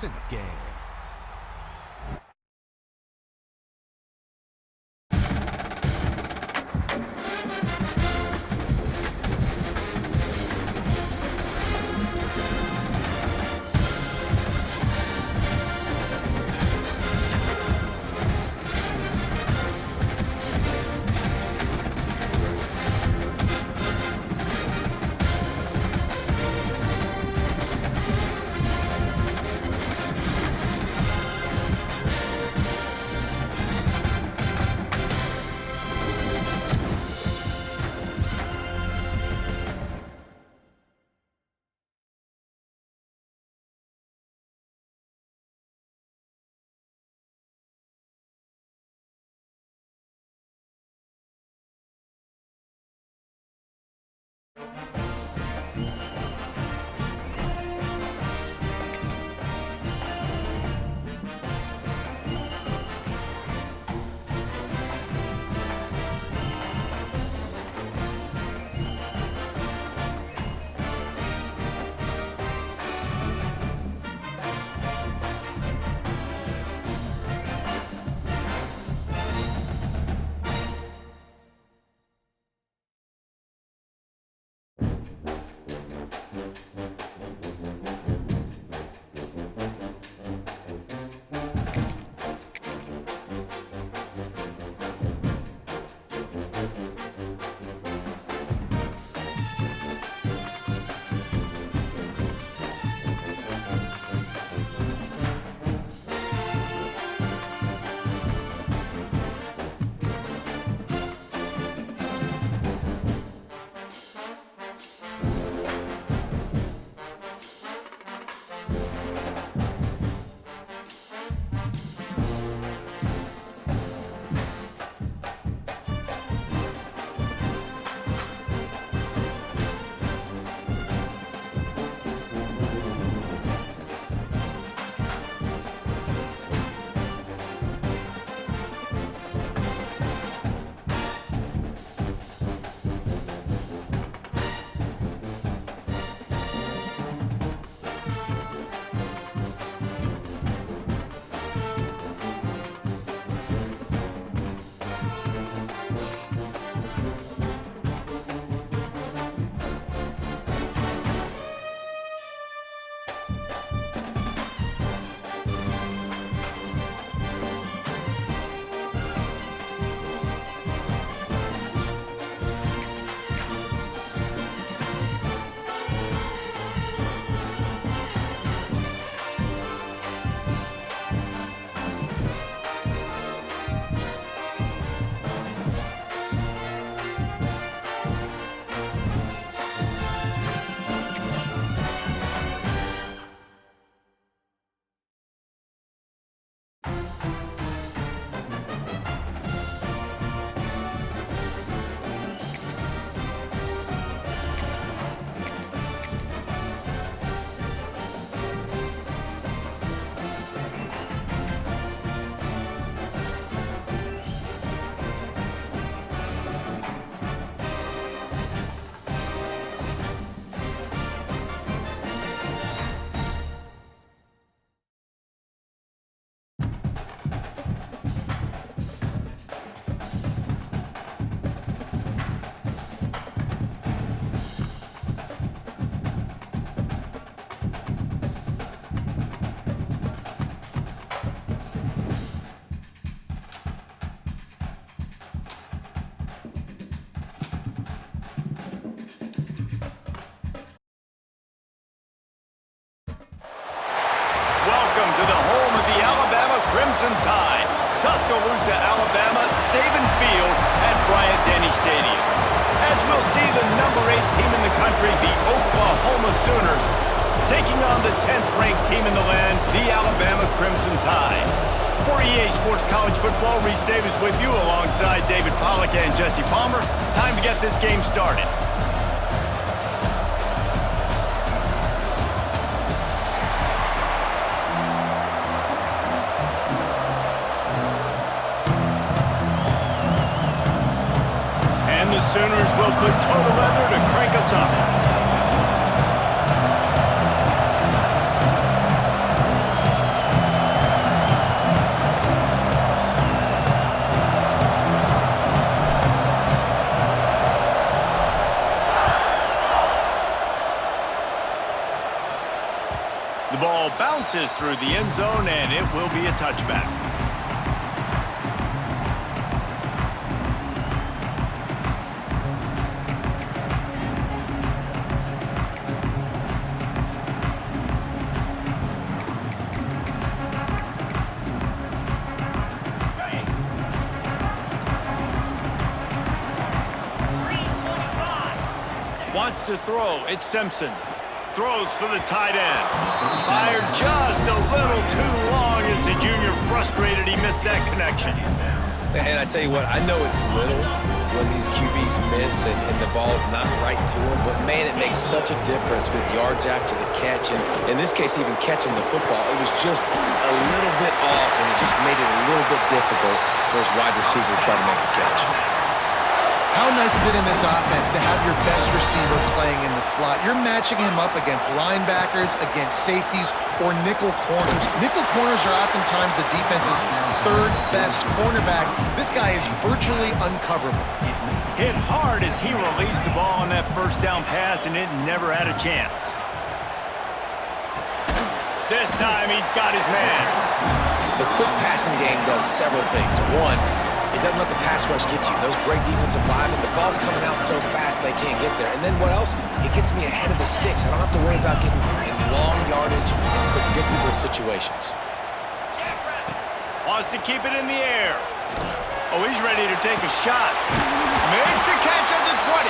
in the game. Crimson Tide, Tuscaloosa, Alabama, Saban Field at Bryant-Denny Stadium. As we'll see the number 8 team in the country, the Oklahoma Sooners, taking on the 10th-ranked team in the land, the Alabama Crimson Tide. For EA Sports College Football, Reese Davis with you alongside David Pollack and Jesse Palmer. Time to get this game started. The Sooners will put total leather to crank us up. The ball bounces through the end zone, and it will be a touchback. Wants to throw. It's Simpson. Throws for the tight end. Fired just a little too long as the junior frustrated he missed that connection. And I tell you what, I know it's little when these QBs miss and the ball's not right to them, but man, it makes such a difference with yards after the catch. And in this case, even catching the football, it was just a little bit off, and it just made it a little bit difficult for his wide receiver to try to make the catch. How nice is it in this offense to have your best receiver playing in the slot? You're matching him up against linebackers, against safeties, or nickel corners. Nickel corners are oftentimes the defense's third best cornerback. This guy is virtually uncoverable. Hit hard as he released the ball on that first down pass, and it never had a chance. This time he's got his man. The quick passing game does several things. One, it doesn't let the pass rush get you. Those great defensive linemen, the ball's coming out so fast they can't get there. And then what else? It gets me ahead of the sticks. I don't have to worry about getting in long yardage and predictable situations. Wants to keep it in the air. Oh, he's ready to take a shot. Makes the catch at the 20.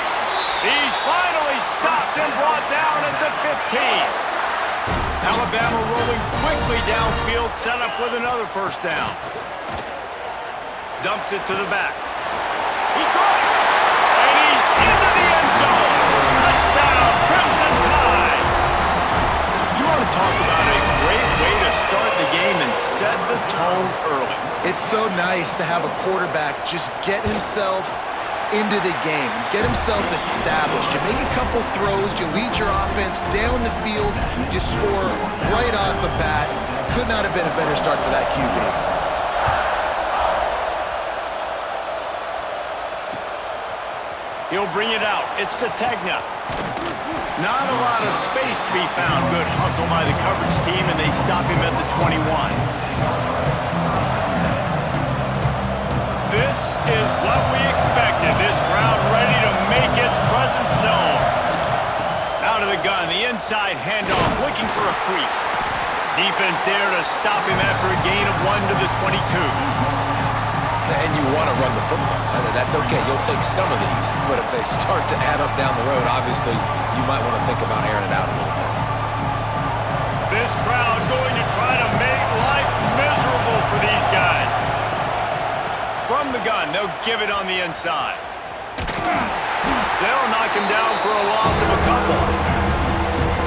He's finally stopped and brought down at the 15. Alabama rolling quickly downfield, set up with another first down. Dumps it to the back. He caught it! And he's into the end zone! Touchdown, Crimson Tide! You want to talk about a great way to start the game and set the tone early. It's so nice to have a quarterback just get himself into the game, get himself established. You make a couple throws, you lead your offense down the field, you score right off the bat. Could not have been a better start for that QB. He'll bring it out. It's Sategna. Not a lot of space to be found. Good hustle by the coverage team, and they stop him at the 21. This is what we expected. This crowd ready to make its presence known. Out of the gun, the inside handoff, looking for a crease. Defense there to stop him after a gain of 1 to the 22. And you want to run the football. That's okay. You'll take some of these. But if they start to add up down the road, obviously, you might want to think about airing it out a little bit. This crowd going to try to make life miserable for these guys. From the gun, they'll give it on the inside. They'll knock him down for a loss of a couple.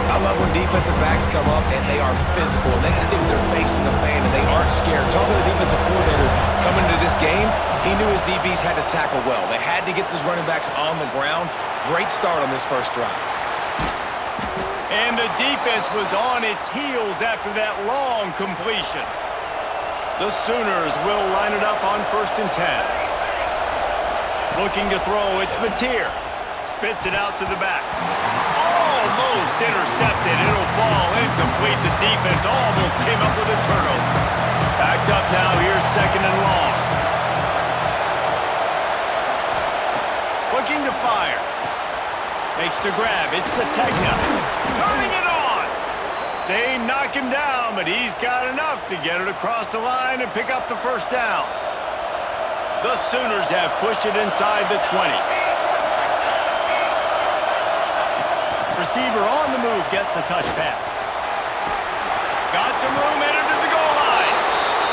I love when defensive backs come up and they are physical and they stick their face in the fan and they aren't scared. Talking to the defensive coordinator coming into this game, he knew his DBs had to tackle well. They had to get these running backs on the ground. Great start on this first drive. And the defense was on its heels after that long completion. The Sooners will line it up on 1st and 10. Looking to throw, it's Mateer. Spits it out to the back. Almost intercepted. It'll fall incomplete. The defense almost came up with a turnover. Backed up now. Here's 2nd and long. Looking to fire. Makes the grab. It's Sategna. Turning it on. They knock him down, but he's got enough to get it across the line and pick up the first down. The Sooners have pushed it inside the 20. Receiver on the move gets the touch pass. Got some room, headed to the goal line.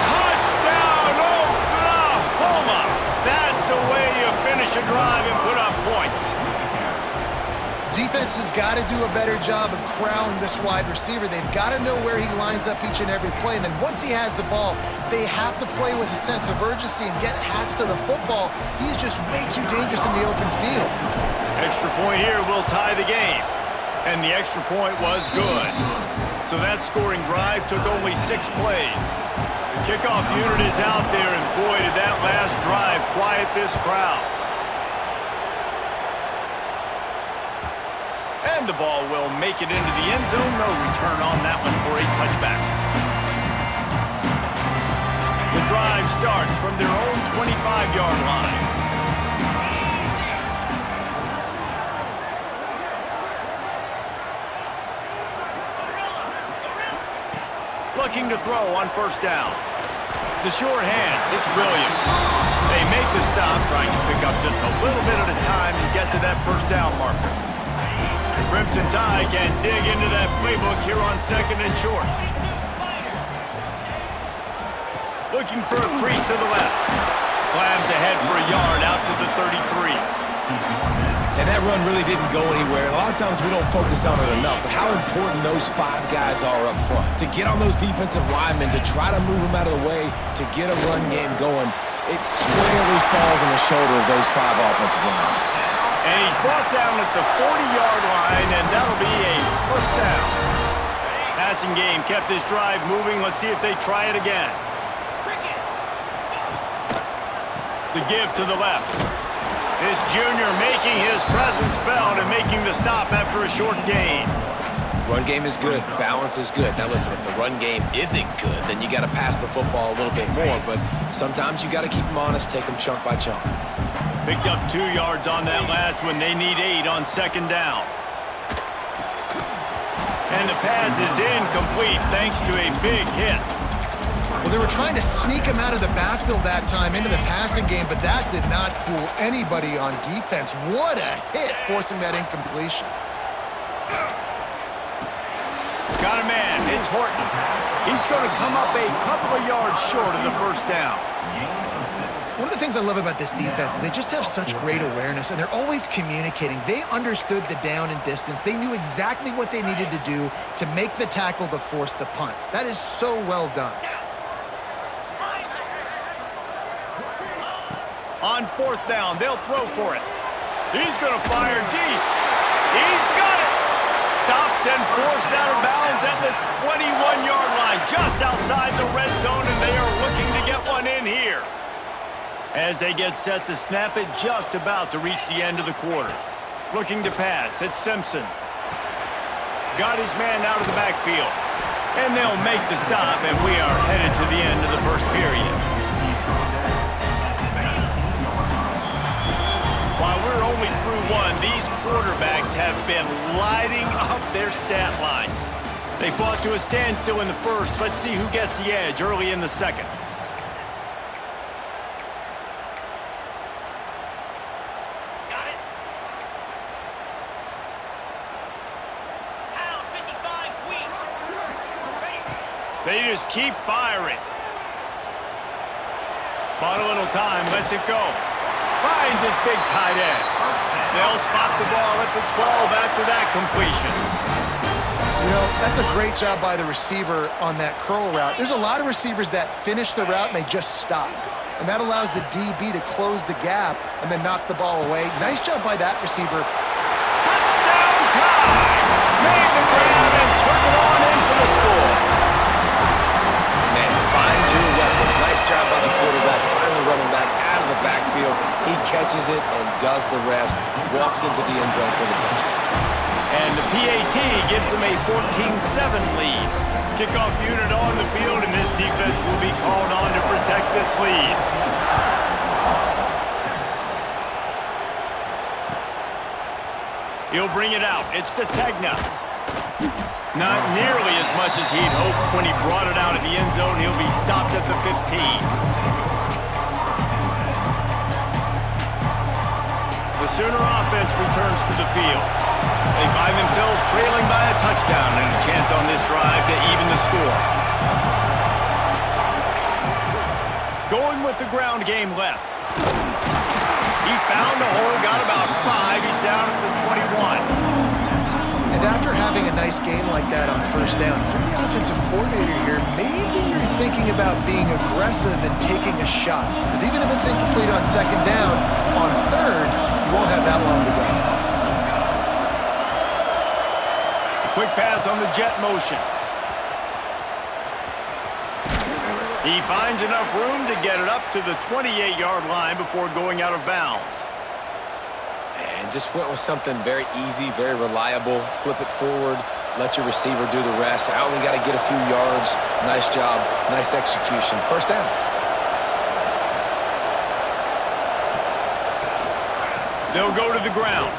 Touchdown, Oklahoma! That's the way you finish a drive and put up points. Defense has got to do a better job of corralling this wide receiver. They've got to know where he lines up each and every play. And then once he has the ball, they have to play with a sense of urgency and get hats to the football. He's just way too dangerous in the open field. Extra point here will tie the game. And the extra point was good. So that scoring drive took only 6 plays. The kickoff unit is out there, and boy, did that last drive quiet this crowd. And the ball will make it into the end zone. No return on that one for a touchdown. starts from their own 25-yard line. Looking to throw on first down. The sure hands, it's Williams. They make the stop, trying to pick up just a little bit at a time to get to that first down marker. The Crimson Tide can dig into that playbook here on second and short. Looking for a crease to the left. Slams ahead for a yard out to the 33. And that run really didn't go anywhere. A lot of times we don't focus on it enough, but how important those 5 guys are up front. To get on those defensive linemen, to try to move them out of the way, to get a run game going, it squarely falls on the shoulder of those 5 offensive linemen. And he's brought down at the 40-yard line, and that'll be a first down. Passing game kept this drive moving. Let's see if they try it again. The give to the left. This junior making his presence felt and making the stop after a short gain. Run game is good. Balance is good. Now listen, if the run game isn't good, then you got to pass the football a little bit more. But sometimes you got to keep them honest, take them chunk by chunk. Picked up 2 yards on that last one. They need 8 on second down. And the pass is incomplete thanks to a big hit. Well, they were trying to sneak him out of the backfield that time into the passing game, but that did not fool anybody on defense. What a hit, forcing that incompletion. Got a man. It's Horton. He's going to come up a couple of yards short of the first down. One of the things I love about this defense is they just have such great awareness, and they're always communicating. They understood the down and distance. They knew exactly what they needed to do to make the tackle to force the punt. That is so well done. On fourth down, they'll throw for it. He's going to fire deep. He's got it. Stopped and forced out of bounds at the 21-yard line, just outside the red zone, and they are looking to get one in here. As they get set to snap it, just about to reach the end of the quarter. Looking to pass, it's Simpson. Got his man out of the backfield. And they'll make the stop, and we are headed to the end of the first period. While we're only through one, these quarterbacks have been lighting up their stat lines. They fought to a standstill in the first. Let's see who gets the edge early in the second. Got it. Pound 55 weak. Ready. They just keep firing. Bought a little time, lets it go. Finds his big tight end. They'll spot the ball at the 12 after that completion. You know, that's a great job by the receiver on that curl route. There's a lot of receivers that finish the route and they just stop. And that allows the DB to close the gap and then knock the ball away. Nice job by that receiver. Touchdown time! Made the grab and took it on in for the score. Man, find your weapons. Nice job by the quarterback, finally running back out of the backfield. He catches it and does the rest, walks into the end zone for the touchdown. And the PAT gives them a 14-7 lead. Kickoff unit on the field, and this defense will be called on to protect this lead. He'll bring it out. It's Sategna. Not nearly as much as he'd hoped when he brought it out of the end zone. He'll be stopped at the 15. The Sooner offense returns to the field. They find themselves trailing by a touchdown and a chance on this drive to even the score. Going with the ground game left. He found a hole, got about 5. He's down at the 21. And after having a nice game like that on first down, for the offensive coordinator here, maybe you're thinking about being aggressive and taking a shot. Because even if it's incomplete on second down, on third, you won't have that long to go. Quick pass on the jet motion. He finds enough room to get it up to the 28-yard line before going out of bounds. And just went with something very easy, very reliable. Flip it forward, let your receiver do the rest. I only got to get a few yards. Nice job, nice execution. First down. They'll go to the ground.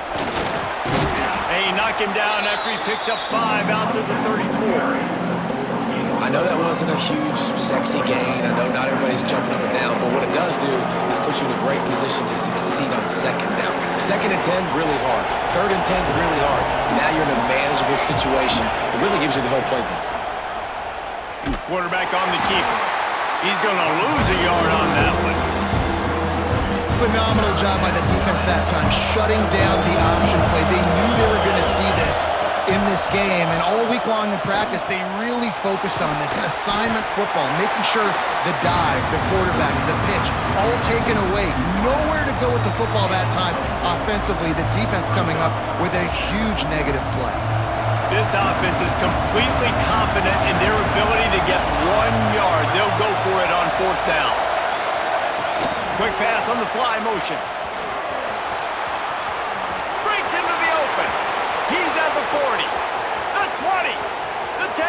They knock him down after he picks up 5 out to the 34. I know that wasn't a huge, sexy gain. I know not everybody's jumping up and down, but what it does do is put you in a great position to succeed on second down. 2nd and 10, really hard. 3rd and 10, really hard. Now you're in a manageable situation. It really gives you the whole playbook. Quarterback on the keeper. He's going to lose a yard on that one. Phenomenal job by the defense that time, shutting down the option play. They knew they were going to see this in this game, and all week long in practice, they really focused on this assignment football, making sure the dive, the quarterback, the pitch, all taken away. Nowhere to go with the football that time offensively. The defense coming up with a huge negative play. This offense is completely confident in their ability to get 1 yard. They'll go for it on 4th down. Quick pass on the fly motion. Breaks into the open. He's at the 40, the 20, the 10,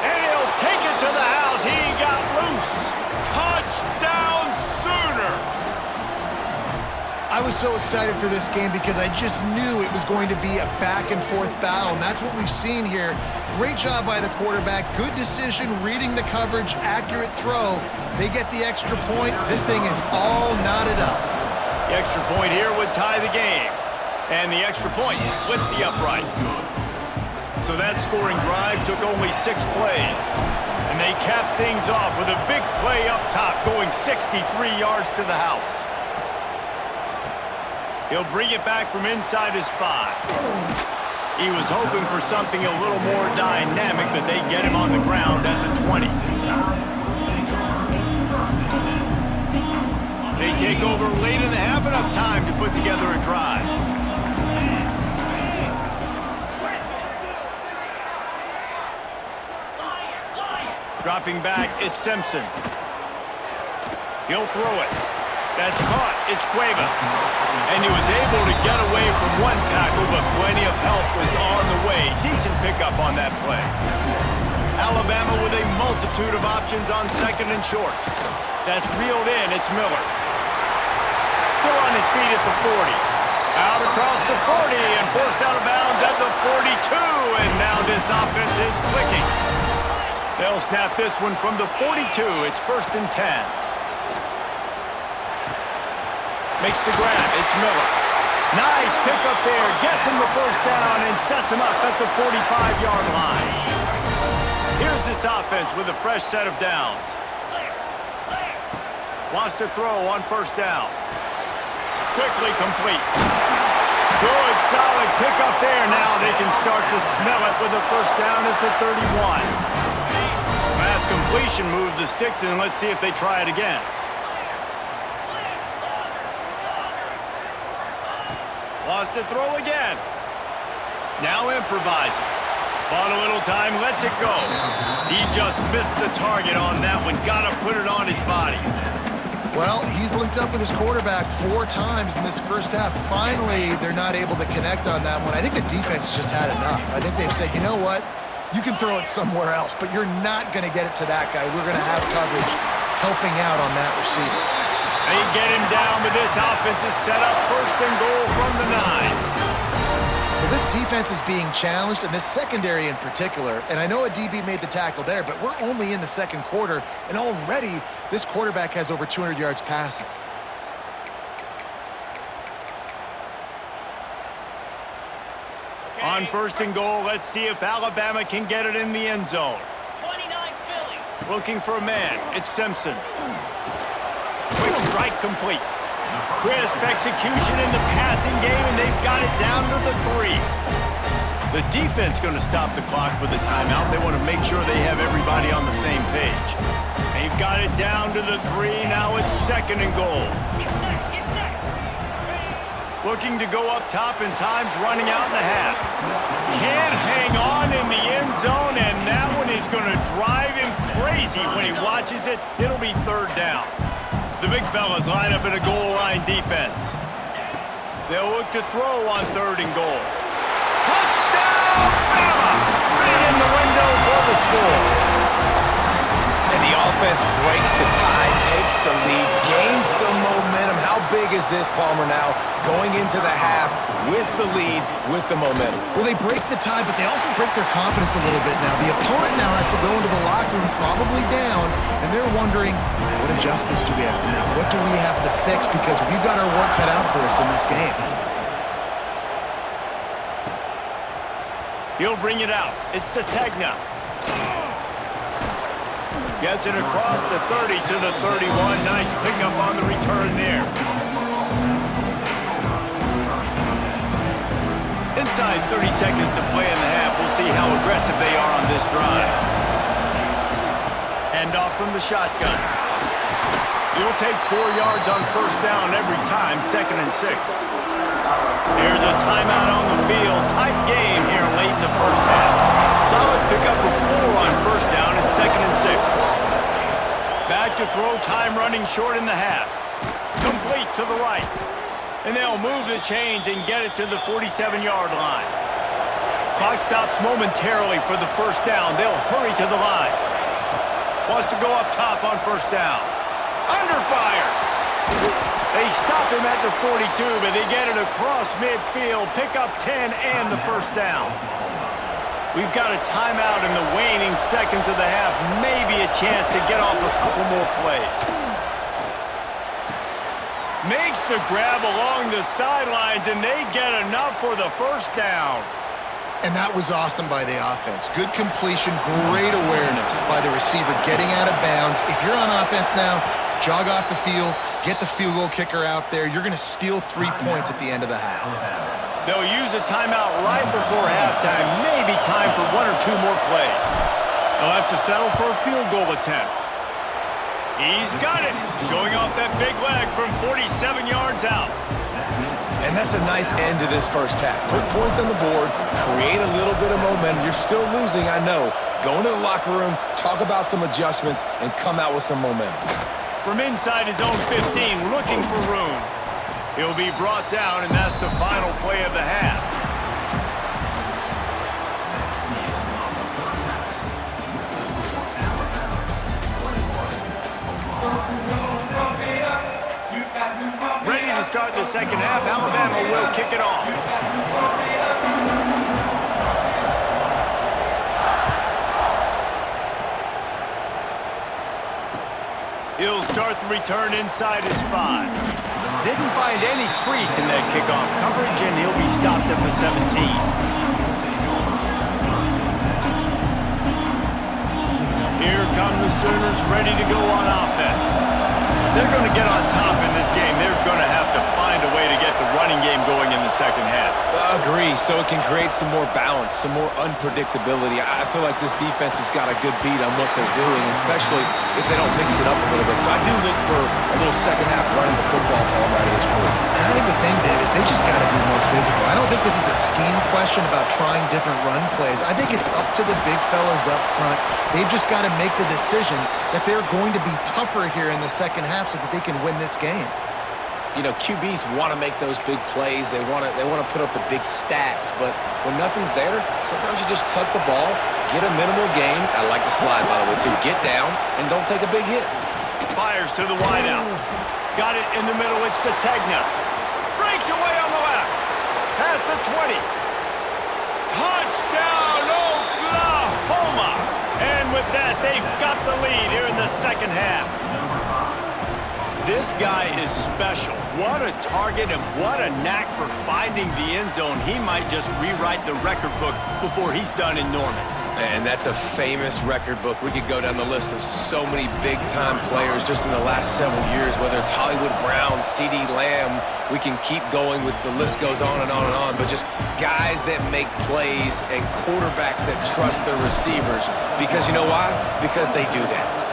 and he'll take it to the house. He got loose. Touchdown Sooners! I was so excited for this game because I just knew it was going to be a back-and-forth battle, and that's what we've seen here. Great job by the quarterback. Good decision, reading the coverage, accurate throw. They get the extra point. This thing is all knotted up. The extra point here would tie the game. And the extra point splits the uprights. So that scoring drive took only 6 plays. And they capped things off with a big play up top, going 63 yards to the house. He'll bring it back from inside his 5. He was hoping for something a little more dynamic, but they get him on the ground at the 20. They take over late and have enough time to put together a drive. Dropping back, it's Simpson. He'll throw it. That's caught. It's Cuevas. And he was able to get away from 1 tackle, but plenty of help was on the way. Decent pickup on that play. Alabama with a multitude of options on 2nd and short. That's reeled in. It's Miller. Still on his feet at the 40. Out across the 40 and forced out of bounds at the 42. And now this offense is clicking. They'll snap this one from the 42. It's 1st and 10. Makes the grab. It's Miller. Nice pickup there. Gets him the 1st down and sets him up at the 45-yard line. Here's this offense with a fresh set of downs. Wants to throw on 1st down. Quickly complete. Good, solid pickup there. Now they can start to smell it with a 1st down at the 31. Pass completion moved the sticks in. Let's see if they try it again. Lost to throw again. Now improvising. Bought a little time, lets it go. He just missed the target on that one. Got to put it on his body. Well, he's linked up with his quarterback 4 times in this first half. Finally, they're not able to connect on that one. I think the defense just had enough. I think they've said, you know what? You can throw it somewhere else, but you're not going to get it to that guy. We're going to have coverage helping out on that receiver. They get him down, but this offense is set up 1st and goal from the 9. Well, this defense is being challenged, and this secondary in particular, and I know a DB made the tackle there, but we're only in the 2nd quarter, and already this quarterback has over 200 yards passing. On 1st and goal, let's see if Alabama can get it in the end zone. 29 Philly. Looking for a man. It's Simpson. Quick strike complete. Crisp execution in the passing game, and they've got it down to the 3. The defense going to stop the clock with a timeout. They want to make sure they have everybody on the same page. They've got it down to the 3. Now it's 2nd and goal. Get set. Looking to go up top, and time's running out in the half. Can't hang on in the end zone, and that one is going to drive him crazy when he watches it. It'll be 3rd down. The big fellas line up in a goal line defense. They'll look to throw on 3rd and goal. Touchdown, Bama! Fit in the window for the score. And the offense breaks the tie takes the lead, gains some momentum. How big is this, Palmer, now going into the half with the lead, with the momentum? Well, they break the tie, but they also break their confidence a little bit now. The opponent now has to go into the locker room probably down, and they're wondering, what adjustments do we have to make? What do we have to fix? Because we've got our work cut out for us in this game. He'll bring it out. It's Sategna. Gets it across the 30 to the 31. Nice pickup on the return there. Inside 30 seconds to play in the half. We'll see how aggressive they are on this drive. Hand off from the shotgun. He'll take 4 yards on first down every time, 2nd and 6. Here's a timeout on the field. Tight game here late in the first half. Solid pickup of 4 on first down and 2nd and 6. Back to throw, time running short in the half. Complete to the right. And they'll move the chains and get it to the 47-yard line. Clock stops momentarily for the first down. They'll hurry to the line. Wants to go up top on first down. Under fire. They stop him at the 42, but they get it across midfield. Pick up 10 and the first down. We've got a timeout in the waning seconds of the half. Maybe a chance to get off a couple more plays. Makes the grab along the sidelines, and they get enough for the first down. And that was awesome by the offense. Good completion, great awareness by the receiver getting out of bounds. If you're on offense now, jog off the field, get the field goal kicker out there. You're going to steal 3 points at the end of the half. They'll use a timeout right before halftime. Maybe time for 1 or 2 more plays. They'll have to settle for a field goal attempt. He's got it. Showing off that big leg from 47 yards out. And that's a nice end to this first half. Put points on the board, create a little bit of momentum. You're still losing, I know. Go into the locker room, talk about some adjustments, and come out with some momentum. From inside his own 15, looking for room. He'll be brought down, and that's the final play of the half. Ready to start the second half. Alabama will kick it off. He'll start the return inside his 5. Didn't find any crease in that kickoff coverage, and he'll be stopped at the 17. Here come the Sooners ready to go on offense. If they're going to get on top in this game, they're going to have to find a way to get the running game going in the second half. Agree, so it can create some more balance, some more unpredictability. I feel like this defense has got a good beat on what they're doing, especially if they don't mix it up a little bit. So I do look for a little second half running the football Palmer out of this group. And I think the thing, Dave, is they just got to be more physical. I don't think this is a scheme question about trying different run plays. I think it's up to the big fellas up front. They've just got to make the decision that they're going to be tougher here in the second half so that they can win this game. You know, QBs want to make those big plays. They want to put up the big stats. But when nothing's there, sometimes you just tuck the ball, get a minimal gain. I like the slide, by the way, too. Get down and don't take a big hit. Fires to the wideout. Got it in the middle. It's Sategna. Breaks away on the left. Past the 20. Touchdown, Oklahoma! And with that, they've got the lead here in the second half. This guy is special. What a target and what a knack for finding the end zone. He might just rewrite the record book before he's done in Norman. And that's a famous record book. We could go down the list of so many big-time players just in the last several years, whether it's Hollywood Brown, CeeDee Lamb. We can keep going with the list goes on and on and on, but just guys that make plays and quarterbacks that trust their receivers. Because you know why? Because they do that.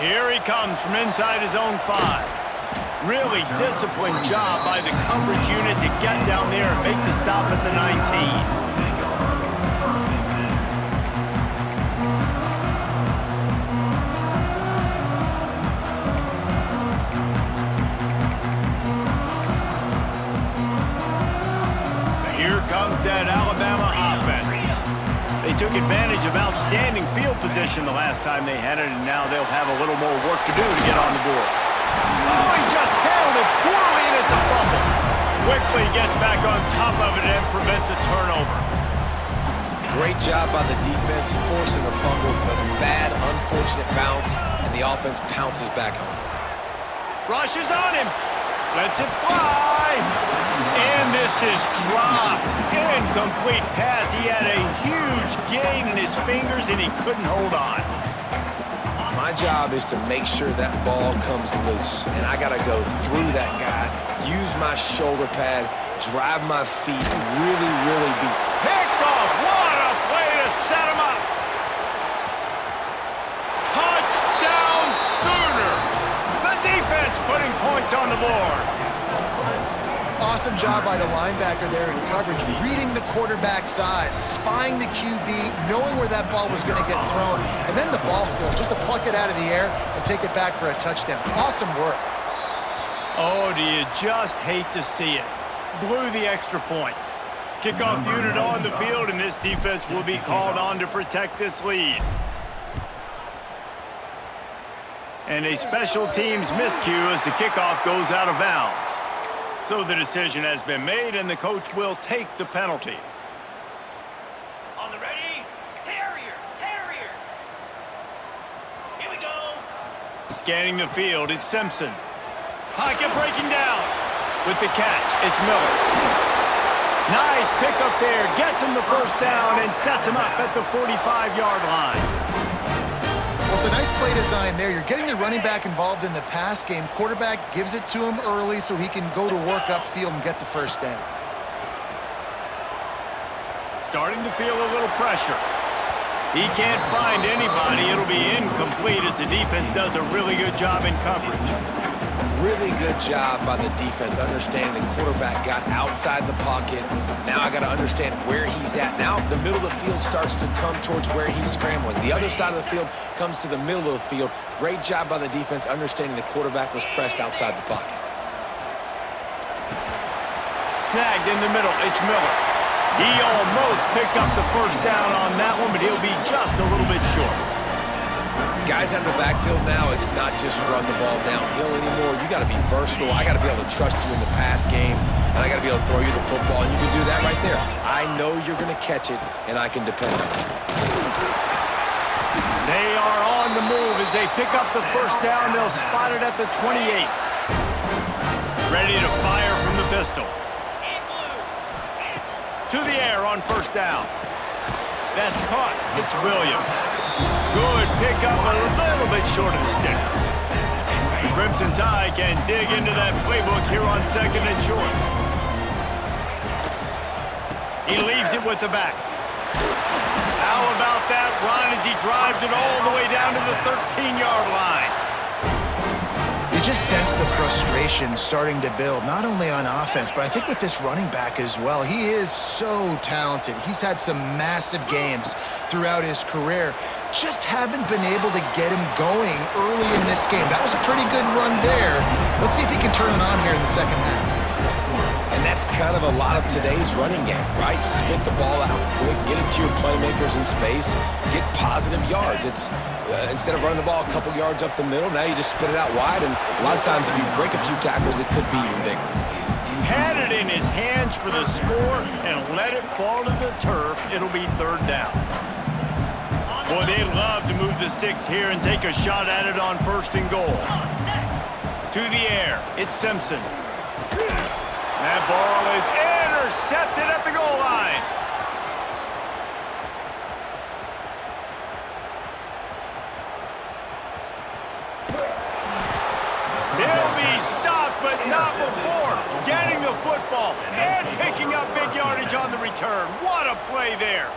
Here he comes from inside his own 5. Really disciplined job by the coverage unit to get down there and make the stop at the 19. Here comes that Alabama offense. They They took advantage of outstanding field position the last time they had it, and now they'll have a little more work to do to get on the board. Oh, he just handled it poorly, and it's a fumble. Quickly gets back on top of it and prevents a turnover. Great job by the defense forcing the fumble, but a bad, unfortunate bounce, and the offense pounces back on it. Rushes on him. Lets it fly. And this is dropped. Incomplete pass. He had a huge gain in his fingers, and he couldn't hold on. My job is to make sure that ball comes loose, and I got to go through that guy, use my shoulder pad, drive my feet, really be... Picked off. What a play to set him up. Touchdown Sooners. The defense putting points on the board. Awesome job by the linebacker there in coverage, reading the quarterback's eyes, spying the QB, knowing where that ball was going to get thrown, and then the ball skills, just to pluck it out of the air and take it back for a touchdown. Awesome work. Oh, do you just hate to see it? Blew the extra point. Kickoff unit on the field, and this defense will be called on to protect this lead. And a special teams miscue as the kickoff goes out of bounds. So the decision has been made, and the coach will take the penalty. On the ready, Terrier. Here we go. Scanning the field, it's Simpson. Pocket breaking down. With the catch, it's Miller. Nice pick up there, gets him the first down and sets him up at the 45-yard line. Well, it's a nice play design there. You're getting the running back involved in the pass game. Quarterback gives it to him early so he can go to work upfield and get the first down. Starting to feel a little pressure. He can't find anybody. It'll be incomplete as the defense does a really good job in coverage. Really good job by the defense, understanding the quarterback got outside the pocket. Now I got to understand where he's at. Now the middle of the field starts to come towards where he's scrambling. The other side of the field comes to the middle of the field. Great job by the defense, understanding the quarterback was pressed outside the pocket. Snagged in the middle, it's Miller. He almost picked up the first down on that one, but he'll be just a little bit short. Guys out of the backfield now, it's not just run the ball downhill anymore. You got to be versatile. I got to be able to trust you in the pass game, and I got to be able to throw you the football, and you can do that right there. I know you're going to catch it, and I can depend on it. They are on the move as they pick up the first down. They'll spot it at the 28. Ready to fire from the pistol. To the air on first down. That's caught. It's Williams. Good pickup, a little bit short of the sticks. The Crimson Tide can dig into that playbook here on second and short. He leaves it with the back. How about that run as he drives it all the way down to the 13-yard line? You just sense the frustration starting to build, not only on offense, but I think with this running back as well. He is so talented. He's had some massive games throughout his career. Just haven't been able to get him going early in this game. That was a pretty good run there. Let's see if he can turn it on here in the second half. And that's kind of a lot of today's running game, right? Spit the ball out quick, get it to your playmakers in space, get positive yards. It's instead of running the ball a couple yards up the middle, now you just spit it out wide, and a lot of times if you break a few tackles, it could be even bigger. Had it in his hands for the score and let it fall to the turf. It'll be third down. Boy, they'd love to move the sticks here and take a shot at it on first and goal. To the air, it's Simpson. That ball is intercepted at the goal line. He'll be stopped, but not before getting the football and picking up big yardage on the return. What a play there.